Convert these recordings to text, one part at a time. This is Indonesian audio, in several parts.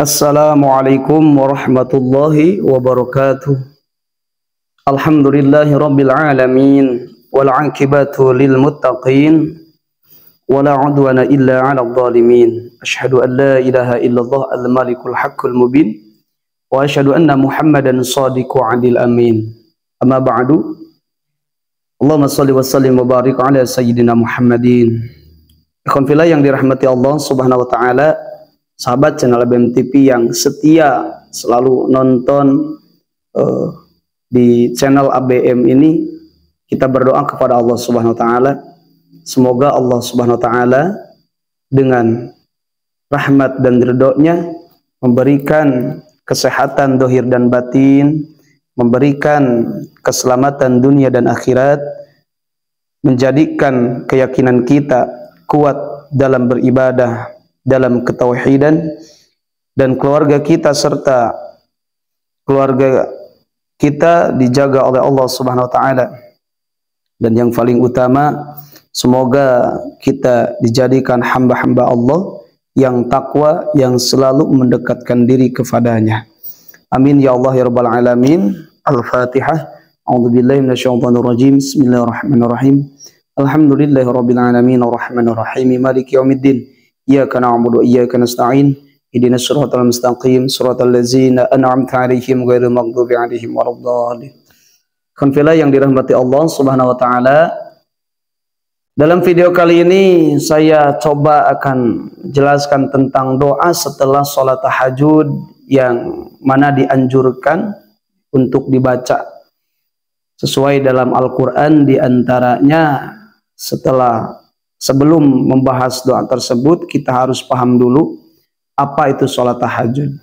Assalamualaikum warahmatullahi wabarakatuh. Alhamdulillahi rabbil alamin wal aqibatu lil muttaqin wala udwana illa 'alal zalimin. Asyhadu an la ilaha illallah al malikul haqqul mubin wa asyhadu anna Muhammadan shadiqu 'adil amin. Amma ba'du. Allahumma shalli wa sallim wa barik ala sayyidina Muhammadin. Ikhwan fillah yang dirahmati Allah Subhanahu wa taala, sahabat channel ABM TV yang setia selalu nonton di channel ABM ini, kita berdoa kepada Allah Subhanahu wa taala, semoga Allah Subhanahu wa taala dengan rahmat dan ridhonya memberikan kesehatan dohir dan batin, memberikan keselamatan dunia dan akhirat, menjadikan keyakinan kita kuat dalam beribadah, dalam ketauhidan, dan keluarga kita serta keluarga kita dijaga oleh Allah Subhanahu wa taala. Dan yang paling utama, semoga kita dijadikan hamba-hamba Allah yang takwa, yang selalu mendekatkan diri kepadanya. Amin ya Allah ya rabbal alamin. Al-Fatihah. A'udzubillahi minasyaitonir rajim. Bismillahirrahmanirrahim. Alhamdulillahirabbil alamin arrahmanir rahim maliki yaumiddin. Iyyaka na'budu wa iyyaka nasta'in. Ihdinas siratal mustaqim, siratal ladzina an'amta 'alaihim ghairil maghdubi 'alaihim waladdallin. Konfila yang dirahmati Allah Subhanahu wa taala, dalam video kali ini saya coba akan jelaskan tentang doa setelah sholat tahajud yang mana dianjurkan untuk dibaca sesuai dalam Al-Quran. Diantaranya, sebelum membahas doa tersebut, kita harus paham dulu apa itu sholat tahajud.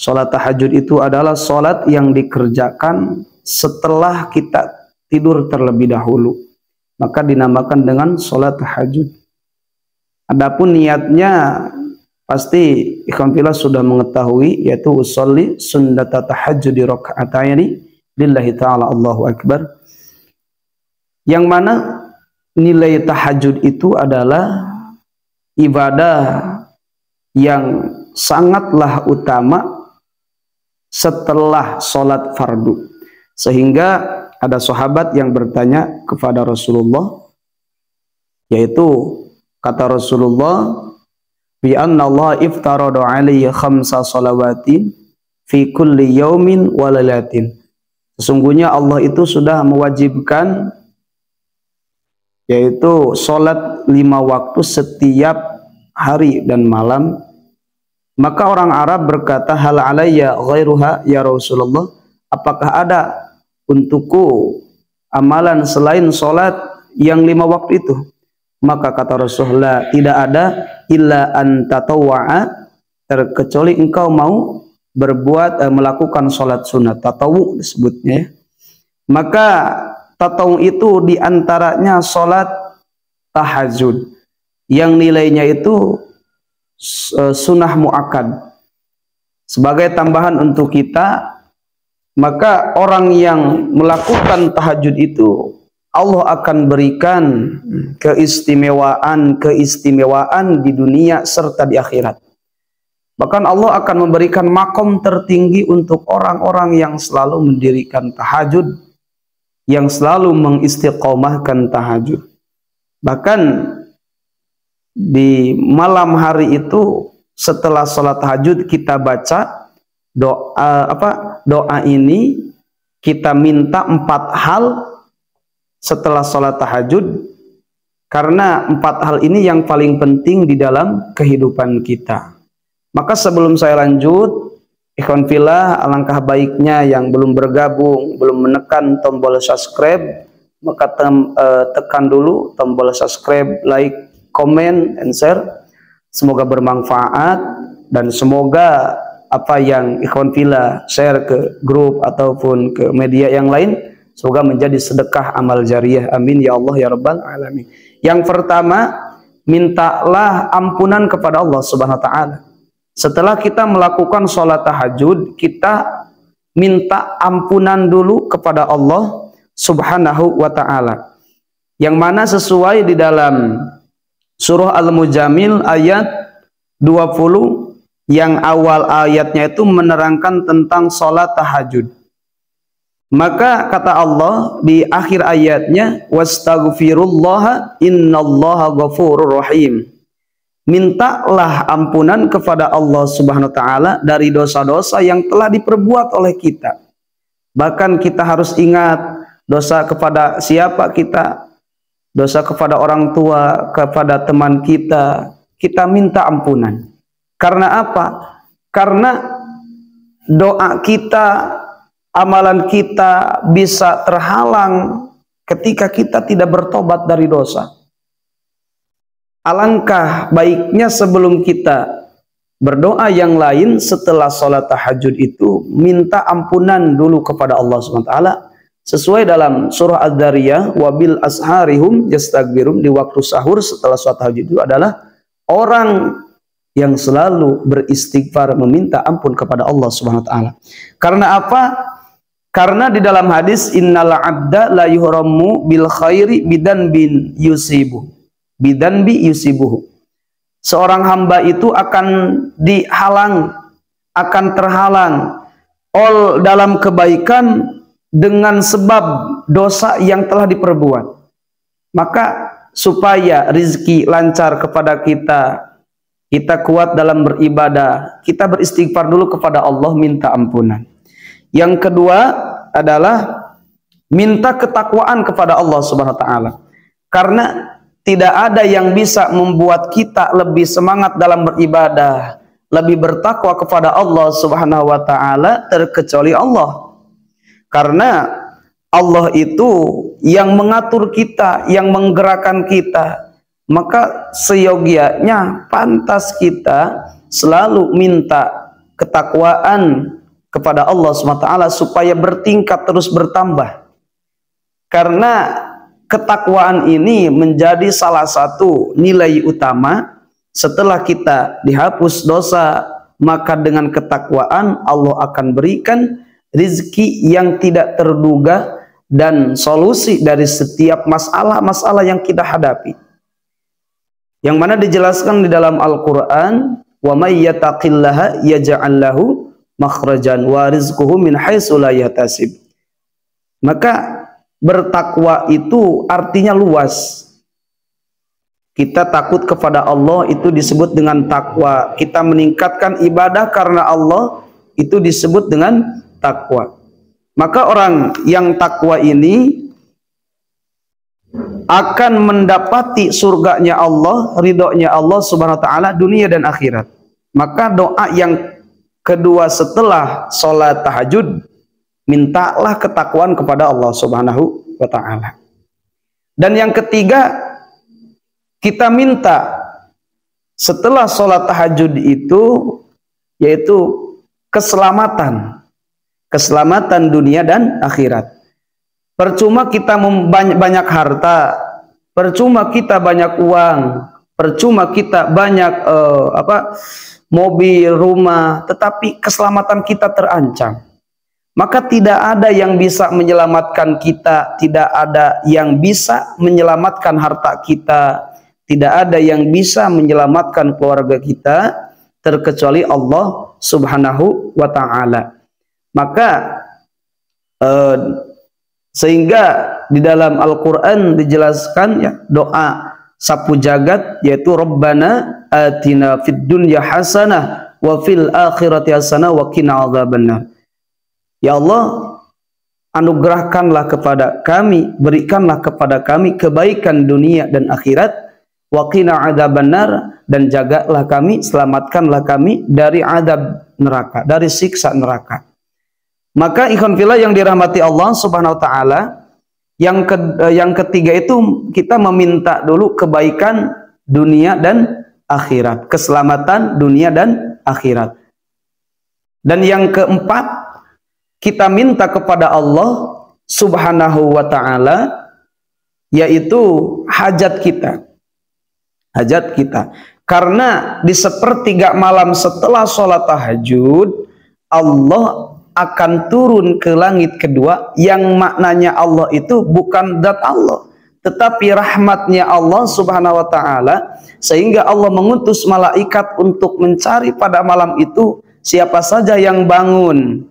Sholat tahajud itu adalah sholat yang dikerjakan setelah kita tidur terlebih dahulu, maka dinamakan dengan sholat tahajud. Adapun niatnya pasti ikhwan fillah sudah mengetahui, yaitu usolli sunnata tahajjudi raka'ataini lillahi ta'ala Allahu akbar. Yang mana nilai tahajud itu adalah ibadah yang sangatlah utama setelah sholat fardu. Sehingga ada sahabat yang bertanya kepada Rasulullah, yaitu kata Rasulullah, bi anna Allah iftarada alayya khamsa salawatin fi kulli yaumin wa lailatin. Sesungguhnya Allah itu sudah mewajibkan, yaitu salat 5 waktu setiap hari dan malam. Maka orang Arab berkata, hal alayya ghairuha ya Rasulullah, apakah ada untukku amalan selain salat yang 5 waktu itu? Maka kata Rasulullah, tidak ada, illa an tatawwa'a, terkecuali engkau mau berbuat melakukan sholat sunat, tatawu disebutnya. Maka tatawu itu diantaranya sholat tahajud yang nilainya itu sunnah muakkad. Sebagai tambahan untuk kita, maka orang yang melakukan tahajud itu Allah akan berikan keistimewaan di dunia serta di akhirat. Bahkan Allah akan memberikan makom tertinggi untuk orang-orang yang selalu mendirikan tahajud, yang selalu mengistiqomahkan tahajud. Bahkan di malam hari itu setelah sholat tahajud kita baca doa ini, kita minta 4 hal setelah sholat tahajud, karena 4 hal ini yang paling penting di dalam kehidupan kita. Maka sebelum saya lanjut, ikhwan fillah, alangkah baiknya yang belum bergabung, belum menekan tombol subscribe, maka tekan dulu tombol subscribe, like, comment, and share. Semoga bermanfaat, dan semoga apa yang ikhwan fillah share ke grup ataupun ke media yang lain, semoga menjadi sedekah amal jariah. Amin ya Allah ya rabbal alamin. Yang pertama, mintalah ampunan kepada Allah Subhanahu wa taala. Setelah kita melakukan sholat tahajud, kita minta ampunan dulu kepada Allah Subhanahu wa taala. Yang mana sesuai di dalam surah Al-Mujammil ayat 20 yang awal ayatnya itu menerangkan tentang sholat tahajud. Maka kata Allah di akhir ayatnya, wastaghfirullaha innallaha ghafurur rahim. Mintalah ampunan kepada Allah Subhanahu wa taala dari dosa-dosa yang telah diperbuat oleh kita. Bahkan kita harus ingat dosa kepada siapa kita? Dosa kepada orang tua, kepada teman kita. Kita minta ampunan. Karena apa? Karena doa kita, amalan kita bisa terhalang ketika kita tidak bertobat dari dosa. Alangkah baiknya sebelum kita berdoa yang lain setelah sholat tahajud itu, minta ampunan dulu kepada Allah SWT. Sesuai dalam surah Ad-Dariyah, wabil asharihum yastaghfirun, di waktu sahur setelah sholat tahajud itu adalah orang yang selalu beristighfar meminta ampun kepada Allah Subhanahu wa taala. Karena apa? Karena di dalam hadis innal abda la yuhramu bil khairi bidanbin yusibuh. Bidanbi yusibuhu. Seorang hamba itu akan dihalang, akan terhalang dalam kebaikan dengan sebab dosa yang telah diperbuat. Maka supaya rizki lancar kepada kita, kita kuat dalam beribadah, kita beristighfar dulu kepada Allah, minta ampunan. Yang kedua adalah minta ketakwaan kepada Allah Subhanahu wa taala. Karena tidak ada yang bisa membuat kita lebih semangat dalam beribadah, lebih bertakwa kepada Allah Subhanahu wa taala terkecuali Allah. Karena Allah itu yang mengatur kita, yang menggerakkan kita. Maka seyogianya pantas kita selalu minta ketakwaan kepada Allah SWT supaya bertingkat terus bertambah. Karena ketakwaan ini menjadi salah satu nilai utama. Setelah kita dihapus dosa, maka dengan ketakwaan Allah akan berikan rizki yang tidak terduga dan solusi dari setiap masalah-masalah yang kita hadapi. Yang mana dijelaskan di dalam Al-Quran, wa may yattaqillaha yaj'al lahu makhrajan wa rizquhu min haitsu la yahtasib. Maka bertakwa itu artinya luas. Kita takut kepada Allah itu disebut dengan takwa. Kita meningkatkan ibadah karena Allah itu disebut dengan takwa. Maka orang yang takwa ini akan mendapati surganya Allah, ridhonya Allah Subhanahu wa taala dunia dan akhirat. Maka doa yang kedua setelah sholat tahajud, mintalah ketakwaan kepada Allah Subhanahu wa taala. Dan yang ketiga, kita minta setelah sholat tahajud itu yaitu keselamatan dunia dan akhirat. Percuma kita banyak harta, percuma kita banyak uang, percuma kita banyak mobil, rumah, tetapi keselamatan kita terancam. Maka tidak ada yang bisa menyelamatkan kita, tidak ada yang bisa menyelamatkan harta kita, tidak ada yang bisa menyelamatkan keluarga kita terkecuali Allah Subhanahu wa taala. Maka sehingga di dalam Al-Quran dijelaskan ya, doa sapu jagat yaitu Rabbana atina fid dunya hasanah wa fil akhirati hasanah wa qina adzabannar. Ya Allah, anugerahkanlah kepada kami, berikanlah kepada kami kebaikan dunia dan akhirat, wa qina adzabannar, dan jagalah kami, selamatkanlah kami dari azab neraka, dari siksa neraka. Maka ikhwan fillah yang dirahmati Allah Subhanahu wa taala, yang ketiga itu kita meminta dulu kebaikan dunia dan akhirat, keselamatan dunia dan akhirat. Dan yang keempat, kita minta kepada Allah Subhanahu wa taala yaitu hajat kita. Hajat kita. Karena di sepertiga malam setelah sholat tahajud, Allah akan turun ke langit kedua, yang maknanya Allah itu bukan zat Allah, tetapi rahmatnya Allah Subhanahu wa taala, sehingga Allah mengutus malaikat untuk mencari pada malam itu siapa saja yang bangun,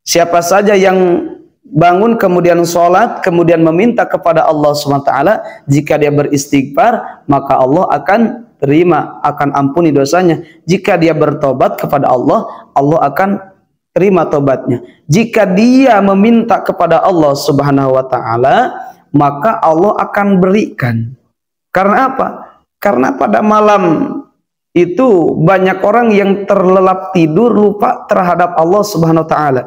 siapa saja yang bangun kemudian sholat, kemudian meminta kepada Allah Subhanahu wa taala. Jika dia beristighfar, maka Allah akan terima, akan ampuni dosanya. Jika dia bertobat kepada Allah, Allah akan terima tobatnya. Jika dia meminta kepada Allah Subhanahu wa taala, maka Allah akan berikan. Karena apa? Karena pada malam itu banyak orang yang terlelap tidur, lupa terhadap Allah Subhanahu wa taala,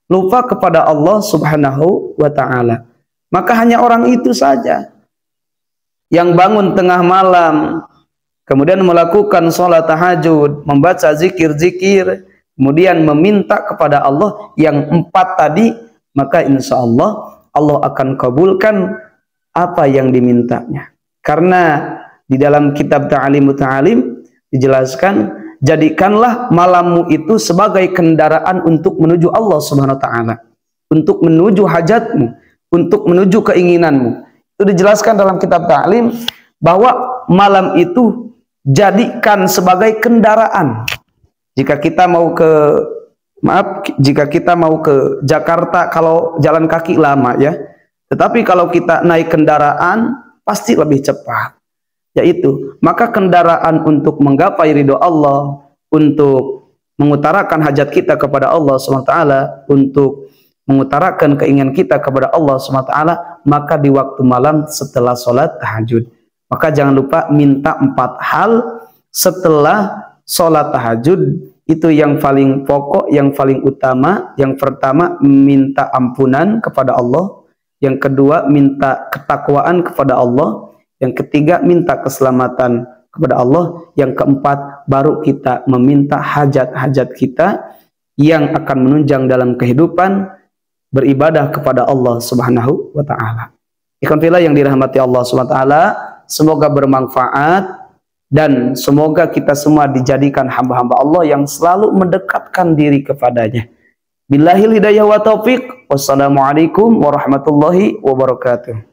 lupa kepada Allah Subhanahu wa taala. Maka hanya orang itu saja yang bangun tengah malam, kemudian melakukan sholat tahajud, membaca zikir-zikir, kemudian meminta kepada Allah yang 4 tadi, maka insya Allah Allah akan kabulkan apa yang dimintanya. Karena di dalam kitab Ta'limut Ta'lim dijelaskan, jadikanlah malammu itu sebagai kendaraan untuk menuju Allah Subhanahu wa taala, untuk menuju hajatmu, untuk menuju keinginanmu. Itu dijelaskan dalam kitab Ta'lim bahwa malam itu jadikan sebagai kendaraan. Jika kita mau ke jika kita mau ke Jakarta, kalau jalan kaki lama ya, tetapi kalau kita naik kendaraan pasti lebih cepat. Yaitu, maka kendaraan untuk menggapai ridho Allah, untuk mengutarakan hajat kita kepada Allah SWT, untuk mengutarakan keinginan kita kepada Allah SWT, maka di waktu malam setelah sholat tahajud. Maka jangan lupa minta 4 hal setelah sholat tahajud. Itu yang paling pokok, yang paling utama. Yang pertama, minta ampunan kepada Allah. Yang kedua, minta ketakwaan kepada Allah. Yang ketiga, minta keselamatan kepada Allah. Yang keempat, baru kita meminta hajat-hajat kita yang akan menunjang dalam kehidupan beribadah kepada Allah Subhanahu wa taala. Ikhwan fillah yang dirahmati Allah Subhanahu wa taala, semoga bermanfaat dan semoga kita semua dijadikan hamba-hamba Allah yang selalu mendekatkan diri kepadanya. Billahil hidayah wa taufiq. Wassalamualaikum warahmatullahi wabarakatuh.